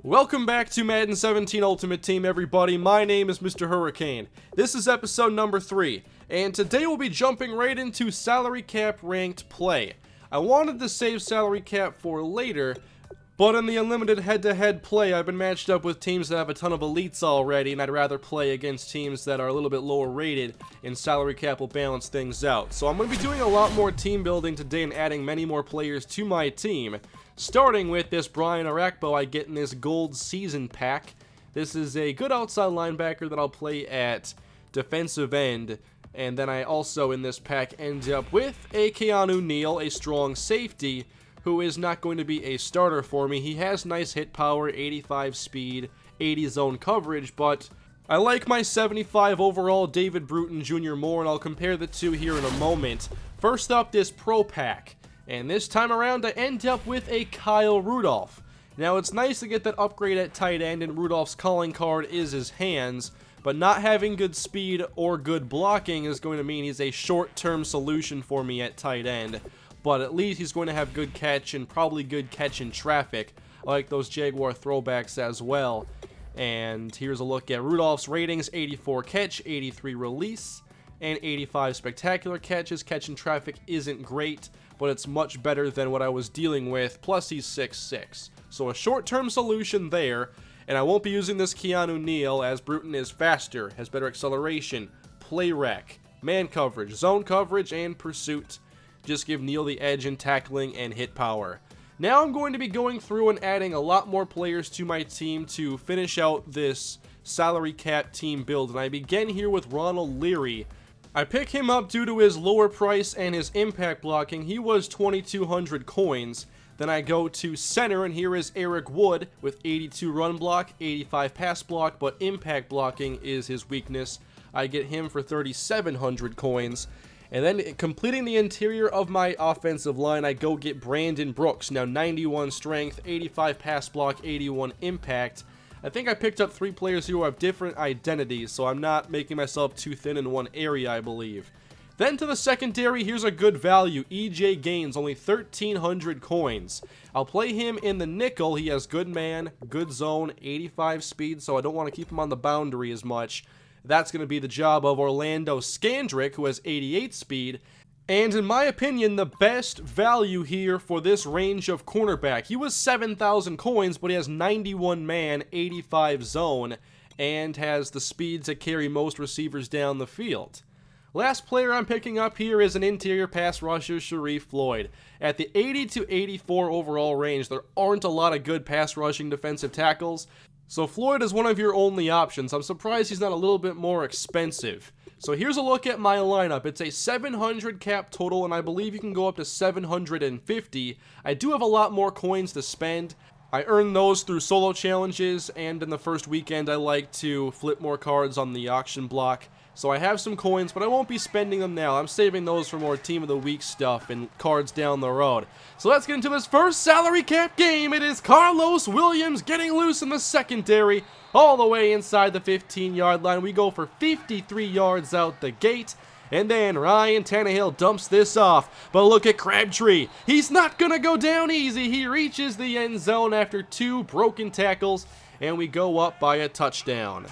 Welcome back to Madden 17 Ultimate Team, everybody. My name is MrHurriicane. This is episode number 3, and today we'll be jumping right into salary cap ranked play. I wanted to save salary cap for later, but in the unlimited head-to-head play, I've been matched up with teams that have a ton of elites already, and I'd rather play against teams that are a little bit lower rated, and salary cap will balance things out. So I'm going to be doing a lot more team building today and adding many more players to my team. Starting with this Brian Arakpo I get in this gold season pack. This is a good outside linebacker that I'll play at defensive end. And then I also in this pack end up with a Keanu Neal, a strong safety, who is not going to be a starter for me. He has nice hit power, 85 speed, 80 zone coverage, but I like my 75 overall David Bruton Jr. more, and I'll compare the two here in a moment. First up, this Pro Pack. And this time around, I end up with a Kyle Rudolph. Now, it's nice to get that upgrade at tight end, and Rudolph's calling card is his hands, but not having good speed or good blocking is going to mean he's a short-term solution for me at tight end. But at least he's going to have good catch and probably good catch in traffic. I like those Jaguar throwbacks as well. And here's a look at Rudolph's ratings: 84 catch, 83 release, and 85 spectacular catches. Catch in traffic isn't great, but it's much better than what I was dealing with, plus he's 6'6". So a short-term solution there, and I won't be using this Keanu Neal as Bruton is faster, has better acceleration, play rec, man coverage, zone coverage, and pursuit. Just give Neal the edge in tackling and hit power. Now I'm going to be going through and adding a lot more players to my team to finish out this salary cap team build, and I begin here with Ronald Leary. I pick him up due to his lower price and his impact blocking. He was 2,200 coins. Then I go to center, and here is Eric Wood with 82 run block, 85 pass block, but impact blocking is his weakness. I get him for 3,700 coins. And then completing the interior of my offensive line, I go get Brandon Brooks. Now 91 strength, 85 pass block, 81 impact. I think I picked up 3 players who have different identities, so I'm not making myself too thin in one area, I believe. Then to the secondary, here's a good value. EJ Gaines, only 1,300 coins. I'll play him in the nickel. He has good man, good zone, 85 speed, so I don't want to keep him on the boundary as much. That's going to be the job of Orlando Scandrick, who has 88 speed. And in my opinion, the best value here for this range of cornerback. He was 7,000 coins, but he has 91 man, 85 zone, and has the speed to carry most receivers down the field. Last player I'm picking up here is an interior pass rusher, Sharif Floyd. At the 80 to 84 overall range, there aren't a lot of good pass rushing defensive tackles, so Floyd is one of your only options. I'm surprised he's not a little bit more expensive. So here's a look at my lineup. It's a 700 cap total, and I believe you can go up to 750. I do have a lot more coins to spend. I earn those through solo challenges, and in the first weekend I like to flip more cards on the auction block. So I have some coins, but I won't be spending them now. I'm saving those for more Team of the Week stuff and cards down the road. So let's get into this first salary cap game. It is Carlos Williams getting loose in the secondary, all the way inside the 15-yard line. We go for 53 yards out the gate. And then Ryan Tannehill dumps this off. But look at Crabtree. He's not going to go down easy. He reaches the end zone after 2 broken tackles, and we go up by a touchdown.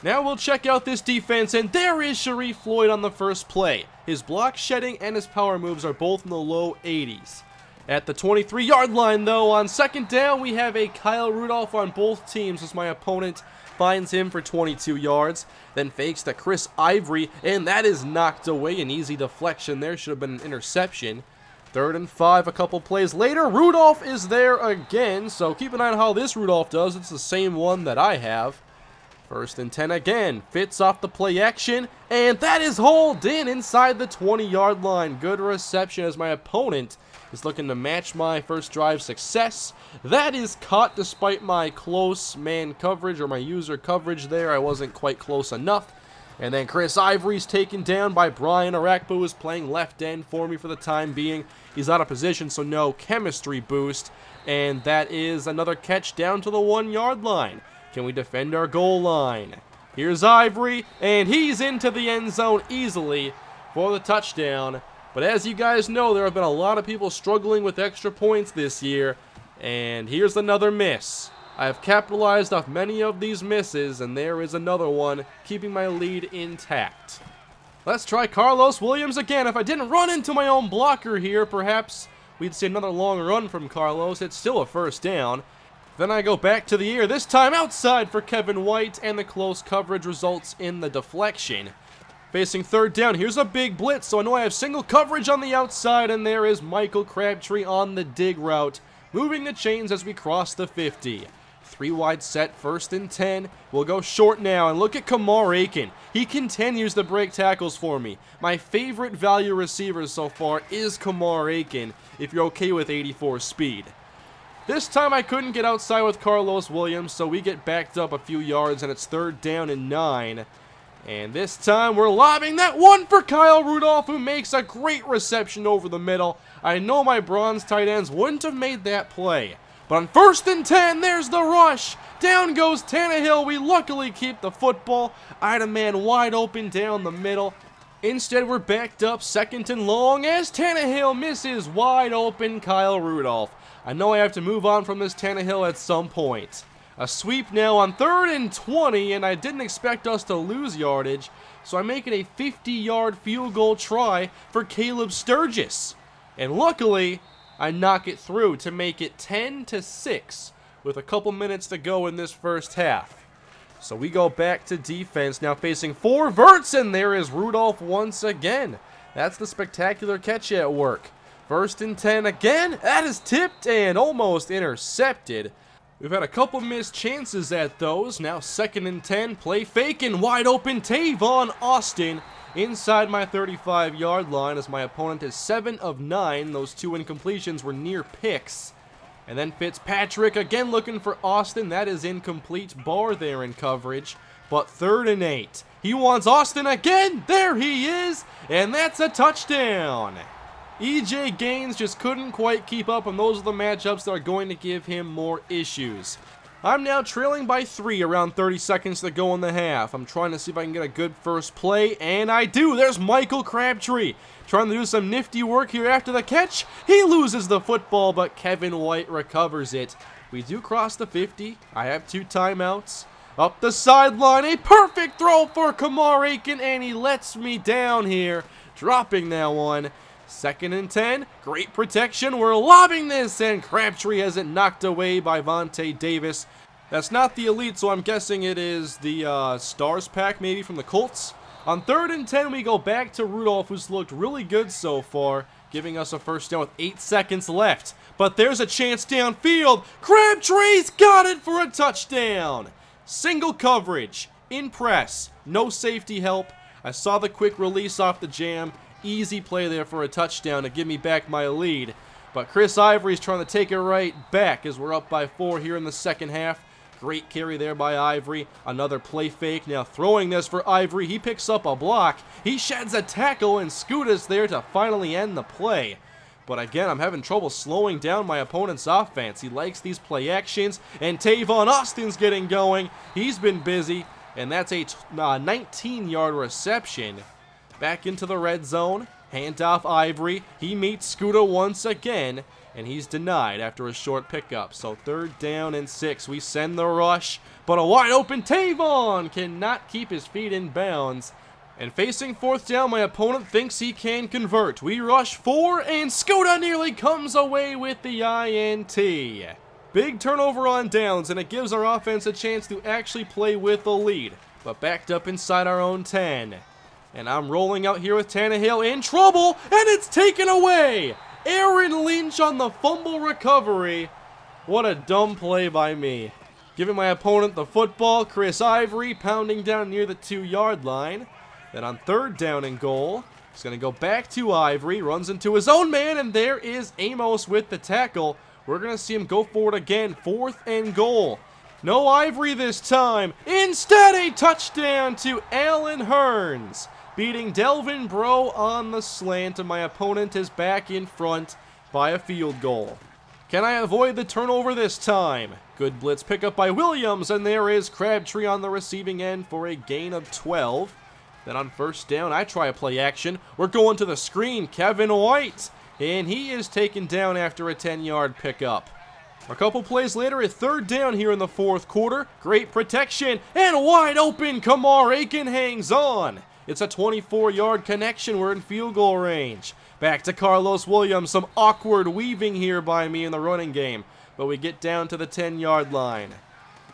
Now we'll check out this defense, and there is Sharif Floyd on the first play. His block shedding and his power moves are both in the low 80s. At the 23-yard line, though, on second down, we have a Kyle Rudolph on both teams as my opponent finds him for 22 yards, then fakes to Chris Ivory, and that is knocked away. An easy deflection there, should have been an interception. 3rd and 5 a couple plays later. Rudolph is there again, so keep an eye on how this Rudolph does. It's the same one that I have. 1st and 10 again, fits off the play action, and that is hauled in inside the 20-yard line. Good reception as my opponent is looking to match my first drive success. That is caught despite my close man coverage, or my user coverage there. I wasn't quite close enough. And then Chris Ivory's taken down by Brian Arakpo, who is playing left end for me for the time being. He's out of position, so no chemistry boost. And that is another catch down to the 1-yard line. Can we defend our goal line? Here's Ivory, and he's into the end zone easily for the touchdown. But as you guys know, there have been a lot of people struggling with extra points this year, and here's another miss. I have capitalized off many of these misses, and there is another one, keeping my lead intact. Let's try Carlos Williams again. If I didn't run into my own blocker here, perhaps we'd see another long run from Carlos. It's still a first down. Then I go back to the air, this time outside for Kevin White, and the close coverage results in the deflection. Facing third down, here's a big blitz, so I know I have single coverage on the outside, and there is Michael Crabtree on the dig route, moving the chains as we cross the 50. 3 wide set, 1st and 10. We'll go short now, and look at MrHurriicane. He continues to break tackles for me. My favorite value receiver so far is MrHurriicane, if you're okay with 84 speed. This time I couldn't get outside with Carlos Williams, so we get backed up a few yards, and it's 3rd down and 9. And this time we're lobbing that one for Kyle Rudolph, who makes a great reception over the middle. I know my bronze tight ends wouldn't have made that play. But on 1st and 10, there's the rush. Down goes Tannehill. We luckily keep the football. I had a man wide open down the middle. Instead, we're backed up 2nd and long as Tannehill misses wide open Kyle Rudolph. I know I have to move on from this Tannehill at some point. A sweep now on 3rd and 20, and I didn't expect us to lose yardage, so I make it a 50-yard field goal try for Caleb Sturgis. And luckily, I knock it through to make it 10-6 with a couple minutes to go in this first half. So we go back to defense, now facing 4 verts, and there is Rudolph once again. That's the spectacular catch at work. 1st and 10 again. That is tipped and almost intercepted. We've had a couple missed chances at those. Now 2nd and 10. Play fake and wide open Tavon Austin inside my 35-yard line as my opponent is 7 of 9. Those 2 incompletions were near picks. And then Fitzpatrick again looking for Austin. That is incomplete. Barr there in coverage. But 3rd and 8. He wants Austin again. There he is. And that's a touchdown. EJ Gaines just couldn't quite keep up, and those are the matchups that are going to give him more issues. I'm now trailing by 3, around 30 seconds to go in the half. I'm trying to see if I can get a good first play, and I do. There's Michael Crabtree trying to do some nifty work here after the catch. He loses the football, but Kevin White recovers it. We do cross the 50. I have 2 timeouts. Up the sideline, a perfect throw for MrHurriicane, and he lets me down here, dropping that one. 2nd and 10, great protection, we're lobbing this, and Crabtree has it knocked away by Vontae Davis. That's not the elite, so I'm guessing it is the Stars pack, maybe from the Colts. On 3rd and 10, we go back to Rudolph, who's looked really good so far, giving us a first down with 8 seconds left. But there's a chance downfield. Crabtree's got it for a touchdown. Single coverage, in press, no safety help. I saw the quick release off the jam. Easy play there for a touchdown to give me back my lead. But Chris Ivory's trying to take it right back as we're up by 4 here in the second half. Great carry there by Ivory. Another play fake. Now throwing this for Ivory. He picks up a block. He sheds a tackle, and Scuda's there to finally end the play. But again, I'm having trouble slowing down my opponent's offense. He likes these play actions, and Tavon Austin's getting going. He's been busy, and that's a 19-yard reception. Back into the red zone. Handoff Ivory. He meets Scuda once again, and he's denied after a short pickup. So 3rd down and 6. We send the rush, but a wide open Tavon cannot keep his feet in bounds. And facing 4th down, my opponent thinks he can convert. We rush 4, and Scuda nearly comes away with the INT. Big turnover on downs, and it gives our offense a chance to actually play with the lead, but backed up inside our own 10. And I'm rolling out here with Tannehill in trouble, and it's taken away. Aaron Lynch on the fumble recovery. What a dumb play by me. Giving my opponent the football, Chris Ivory pounding down near the 2-yard line. Then on 3rd down and goal, he's going to go back to Ivory, runs into his own man, and there is Amos with the tackle. We're going to see him go forward again, 4th and goal. No Ivory this time. Instead, a touchdown to Allen Hurns, beating Delvin Breaux on the slant, and my opponent is back in front by a field goal. Can I avoid the turnover this time? Good blitz pickup by Williams, and there is Crabtree on the receiving end for a gain of 12. Then on 1st down, I try a play action. We're going to the screen, Kevin White, and he is taken down after a 10-yard pickup. A couple plays later, a third down here in the fourth quarter. Great protection, and wide open, MrHurriicane hangs on. It's a 24-yard connection. We're in field goal range. Back to Carlos Williams. Some awkward weaving here by me in the running game, but we get down to the 10-yard line.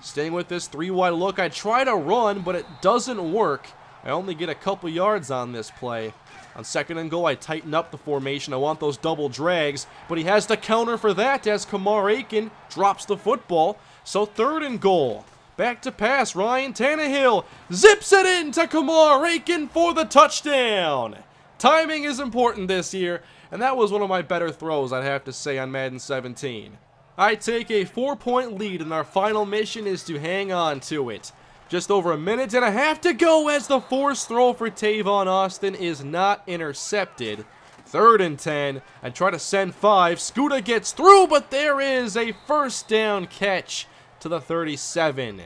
Staying with this 3-wide look, I try to run, but it doesn't work. I only get a couple yards on this play. On second and goal, I tighten up the formation. I want those double drags, but he has the counter for that as MrHurriicane drops the football. So third and goal. Back to pass. Ryan Tannehill zips it into MrHurriicane for the touchdown. Timing is important this year, and that was one of my better throws, I'd have to say, on Madden 17. I take a 4-point lead, and our final mission is to hang on to it. Just over a minute and a half to go as the forced throw for Tavon Austin is not intercepted. Third and 10. I try to send 5. Scooter gets through, but there is a first down catch to the 37.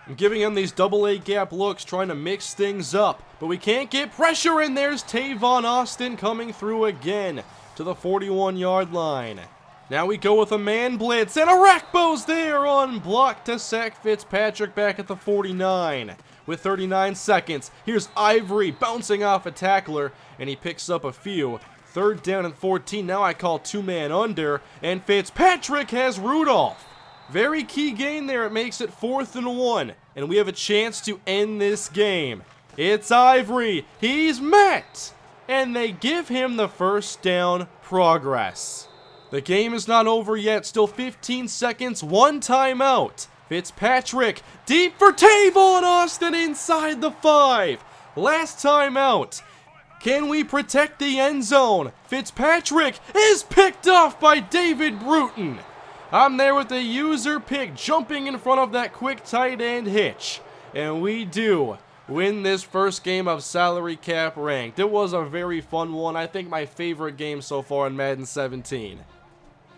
I'm giving him these double-A gap looks, trying to mix things up, but we can't get pressure, and there's Tavon Austin coming through again to the 41-yard line. Now we go with a man blitz, and Arakpo's there on block to sack Fitzpatrick back at the 49. With 39 seconds, here's Ivory bouncing off a tackler, and he picks up a few. Third down and 14, now I call two-man under, and Fitzpatrick has Rudolph. Very key gain there, it makes it 4th and 1, and we have a chance to end this game. It's Ivory, he's met, and they give him the first down progress. The game is not over yet, still 15 seconds, one timeout. Fitzpatrick, deep for Tavon Austin inside the 5. Last timeout. Can we protect the end zone? Fitzpatrick is picked off by David Bruton. I'm there with the user pick, jumping in front of that quick tight end hitch. And we do win this first game of Salary Cap Ranked. It was a very fun one. I think my favorite game so far in Madden 17.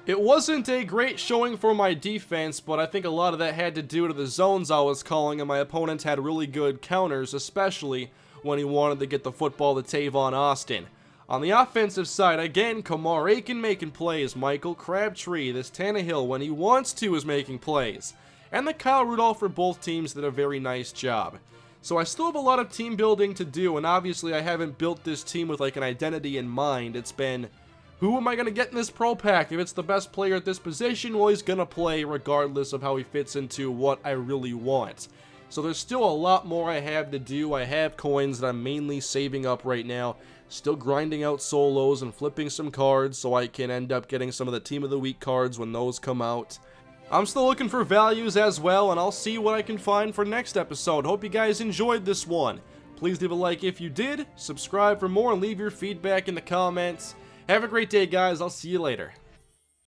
It wasn't a great showing for my defense, but I think a lot of that had to do with the zones I was calling, and my opponents had really good counters, especially when he wanted to get the football to Tavon Austin. On the offensive side, again, MrHurriicane making plays. Michael Crabtree, this Tannehill, when he wants to, is making plays. And the Kyle Rudolph for both teams did a very nice job. So I still have a lot of team building to do, and obviously I haven't built this team with like an identity in mind. It's been, who am I going to get in this pro pack? If it's the best player at this position, well, he's going to play regardless of how he fits into what I really want. So there's still a lot more I have to do. I have coins that I'm mainly saving up right now. Still grinding out solos and flipping some cards so I can end up getting some of the Team of the Week cards when those come out. I'm still looking for values as well, and I'll see what I can find for next episode. Hope you guys enjoyed this one. Please leave a like if you did, subscribe for more, and leave your feedback in the comments. Have a great day, guys. I'll see you later.